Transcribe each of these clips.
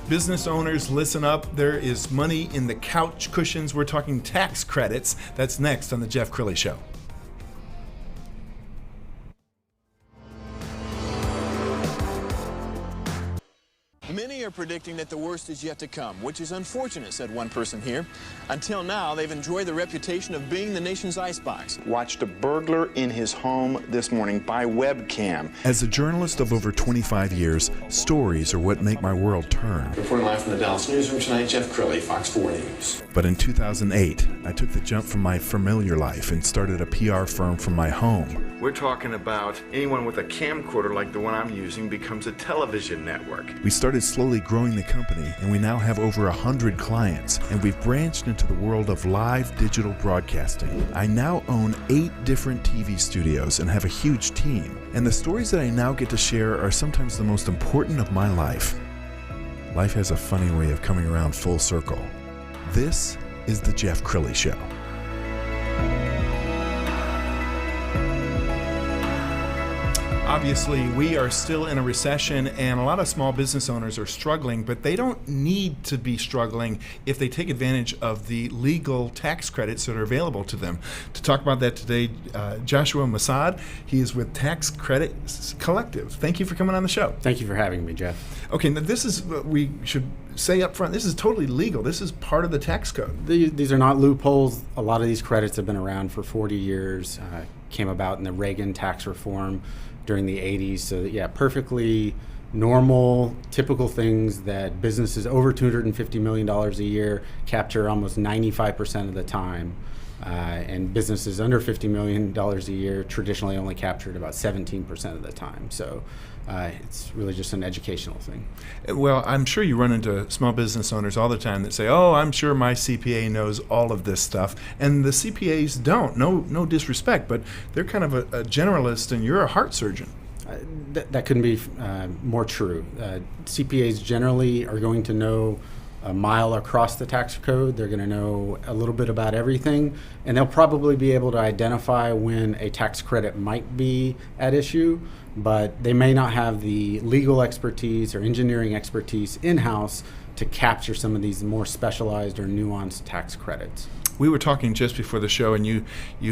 Business owners, listen up. There is money in the couch cushions. We're talking tax credits. That's next on the Jeff Crilley Show. Many are predicting that the worst is yet to come, which is unfortunate, said one person here. Until now, they've enjoyed the reputation of being the nation's icebox. Watched a burglar in his home this morning by webcam. As a journalist of over 25 years, stories are what make my world turn. Reporting live from the Dallas newsroom tonight, Jeff Crilley, Fox 4 News. But in 2008, I took the jump from my familiar life and started a PR firm from my home. We're talking about anyone with a camcorder like the one I'm using becomes a television network. We started slowly growing the company, and we now have over 100 clients, and we've branched into the world of live digital broadcasting. I now own 8 different TV studios and have a huge team, and the stories that I now get to share are sometimes the most important of my life. Life has a funny way of coming around full circle. This is the Jeff Crilley Show. Obviously, we are still in a recession, and a lot of small business owners are struggling, but they don't need to be struggling if they take advantage of the legal tax credits that are available to them. To talk about that today, Joshua Massoud, he is with Tax Credit Collective. Thank you for coming on the show. Thank you for having me, Jeff. Okay, now this is what we should say up front. This is totally legal. This is part of the tax code. These are not loopholes. A lot of these credits have been around for 40 years, came about in the Reagan tax reform during the 80s. So yeah, perfectly normal, typical things that businesses over $250 million a year capture almost 95% of the time. And businesses under $50 million a year traditionally only captured about 17% of the time. So it's really just an educational thing. Well, I'm sure you run into small business owners all the time that say, oh, I'm sure my CPA knows all of this stuff. And the CPAs don't. No disrespect, but they're kind of a generalist, and you're a heart surgeon. That couldn't be more true. CPAs generally are going to know a mile across the tax code. They're going to know a little bit about everything, and they'll probably be able to identify when a tax credit might be at issue, but they may not have the legal expertise or engineering expertise in-house to capture some of these more specialized or nuanced tax credits. We were talking just before the show, and you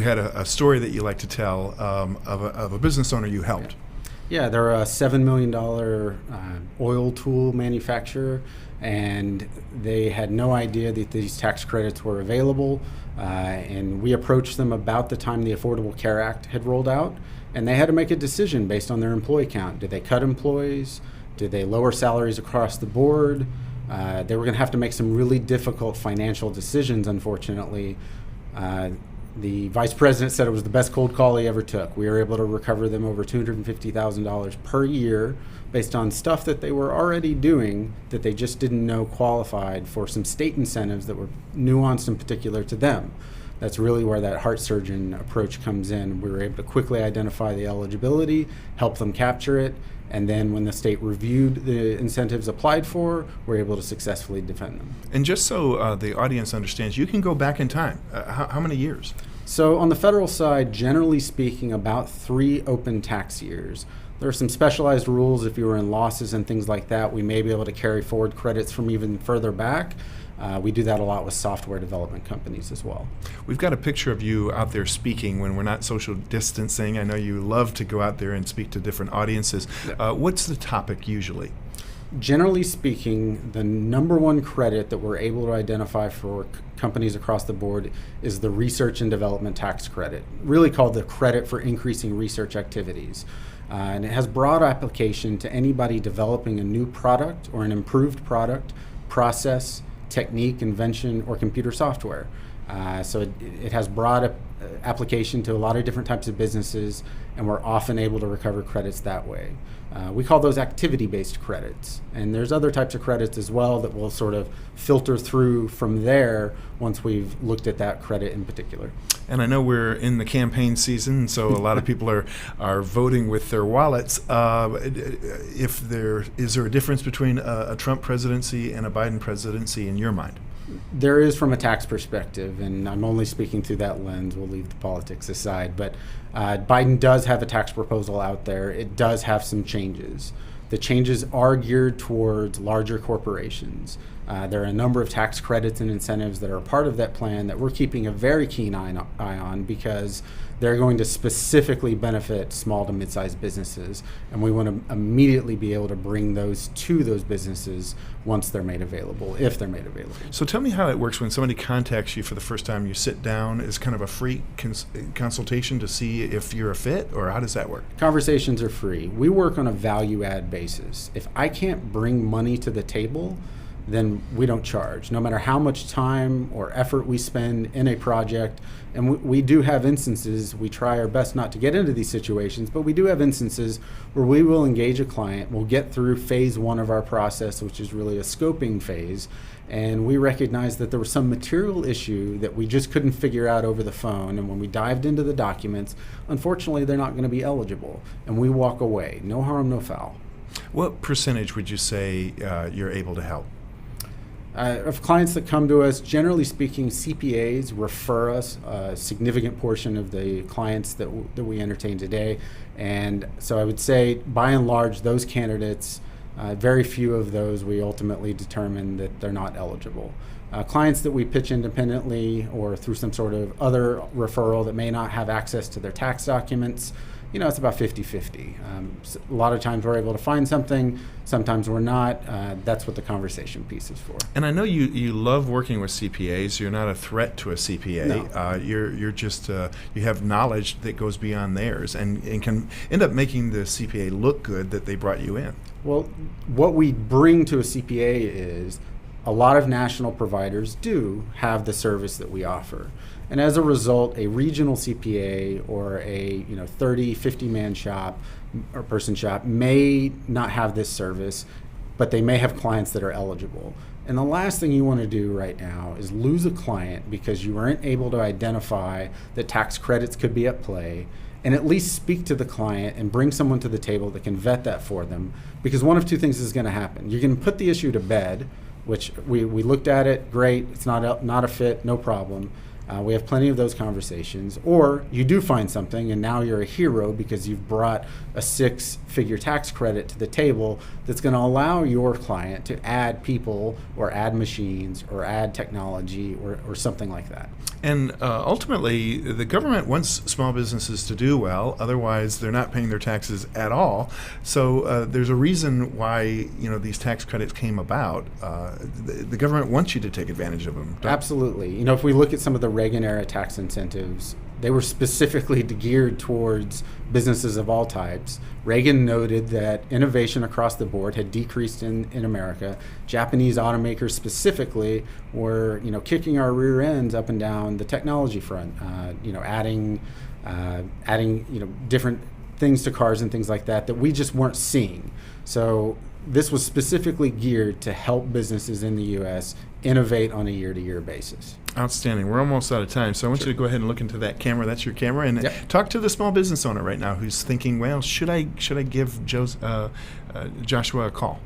had a story that you like to tell of a business owner you helped. Yeah, they're a $7 million oil tool manufacturer, and they had no idea that these tax credits were available. And we approached them about the time the Affordable Care Act had rolled out, and they had to make a decision based on their employee count. Did they cut employees? Did they lower salaries across the board? They were going to have to make some really difficult financial decisions, unfortunately. The vice president said it was the best cold call he ever took. We were able to recover them over $250,000 per year based on stuff that they were already doing that they just didn't know qualified for some state incentives that were nuanced and particular to them. That's really where that heart surgeon approach comes in. We were able to quickly identify the eligibility, help them capture it, and then when the state reviewed the incentives applied for, we're able to successfully defend them. And just so the audience understands, you can go back in time. How many years? So on the federal side, generally speaking, about 3 open tax years. There are some specialized rules if you were in losses and things like that. We may be able to carry forward credits from even further back. We do that a lot with software development companies as well. We've got a picture of you out there speaking when we're not social distancing. I know you love to go out there and speak to different audiences. What's the topic usually? Generally speaking, the number one credit that we're able to identify for companies across the board is the research and development tax credit, really called the credit for increasing research activities. And it has broad application to anybody developing a new product or an improved product, process, technique, invention, or computer software. So it has broad application to a lot of different types of businesses, and we're often able to recover credits that way. We call those activity-based credits, and there's other types of credits as well that will sort of filter through from there once we've looked at that credit in particular. And I know we're in the campaign season, so a lot of people are voting with their wallets. Is there a difference between a Trump presidency and a Biden presidency in your mind? There is from a tax perspective, and I'm only speaking through that lens. We'll leave the politics aside. But Biden does have a tax proposal out there. It does have some changes. The changes are geared towards larger corporations. There are a number of tax credits and incentives that are a part of that plan that we're keeping a very keen eye on, because they're going to specifically benefit small to mid-sized businesses, and we want to immediately be able to bring those to those businesses once they're made available, if they're made available. So tell me how it works when somebody contacts you for the first time. You sit down as kind of a free consultation to see if you're a fit, or how does that work? Conversations are free. We work on a value-add basis. If I can't bring money to the table, then we don't charge, no matter how much time or effort we spend in a project. And we do have instances, we try our best not to get into these situations, but we do have instances where we will engage a client, we'll get through phase one of our process, which is really a scoping phase, and we recognize that there was some material issue that we just couldn't figure out over the phone, and when we dived into the documents, unfortunately they're not going to be eligible, and we walk away. No harm, no foul. What percentage would you say you're able to help? Of clients that come to us, generally speaking, CPAs refer us a significant portion of the clients that we entertain today. And so I would say, by and large, those candidates, very few of those we ultimately determine that they're not eligible. Clients that we pitch independently or through some sort of other referral that may not have access to their tax documents, it's about 50-50. A lot of times we're able to find something, sometimes we're not. That's what the conversation piece is for. And I know you love working with CPAs. You're not a threat to a CPA. No. You're just, you have knowledge that goes beyond theirs and can end up making the CPA look good that they brought you in. Well, what we bring to a CPA is a lot of national providers do have the service that we offer. And as a result, a regional CPA or a 30, 50-man shop or person shop may not have this service, but they may have clients that are eligible. And the last thing you want to do right now is lose a client because you weren't able to identify that tax credits could be at play, and at least speak to the client and bring someone to the table that can vet that for them. Because one of two things is going to happen. You can put the issue to bed, which we looked at it, great, it's not a fit, no problem. We have plenty of those conversations. Or you do find something and now you're a hero because you've brought a 6-figure tax credit to the table that's going to allow your client to add people or add machines or add technology or something like that. And ultimately, the government wants small businesses to do well. Otherwise, they're not paying their taxes at all. So there's a reason why these tax credits came about. The government wants you to take advantage of them. Absolutely. If we look at some of the Reagan-era tax incentives, they were specifically geared towards businesses of all types. Reagan noted that innovation across the board had decreased in America. Japanese automakers specifically were, kicking our rear ends up and down the technology front, adding different things to cars and things like that we just weren't seeing. So this was specifically geared to help businesses in the U.S. innovate on a year-to-year basis. Outstanding. We're almost out of time, so I want you to go ahead and look into that camera. That's your camera, and talk to the small business owner right now who's thinking, well, should I give Joshua a call?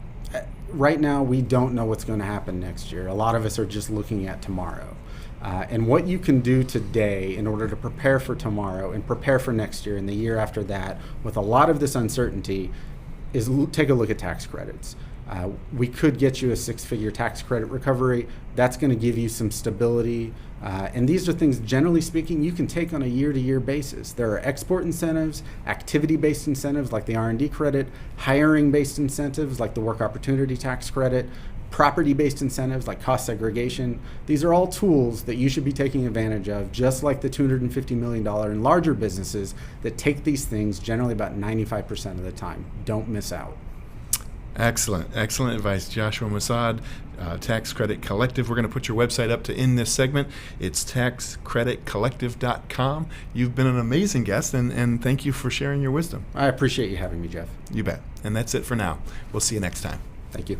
Right now, we don't know what's going to happen next year. A lot of us are just looking at tomorrow. And what you can do today in order to prepare for tomorrow and prepare for next year and the year after that with a lot of this uncertainty is take a look at tax credits. We could get you a 6-figure tax credit recovery. That's going to give you some stability. And these are things, generally speaking, you can take on a year-to-year basis. There are export incentives, activity-based incentives like the R&D credit, hiring-based incentives like the work opportunity tax credit, property-based incentives like cost segregation. These are all tools that you should be taking advantage of, just like the $250 million and larger businesses that take these things generally about 95% of the time. Don't miss out. Excellent advice, Joshua Massoud, Tax Credit Collective. We're going to put your website up to end this segment. It's taxcreditcollective.com. You've been an amazing guest, and thank you for sharing your wisdom. I appreciate you having me, Jeff. You bet. And that's it for now. We'll see you next time. Thank you.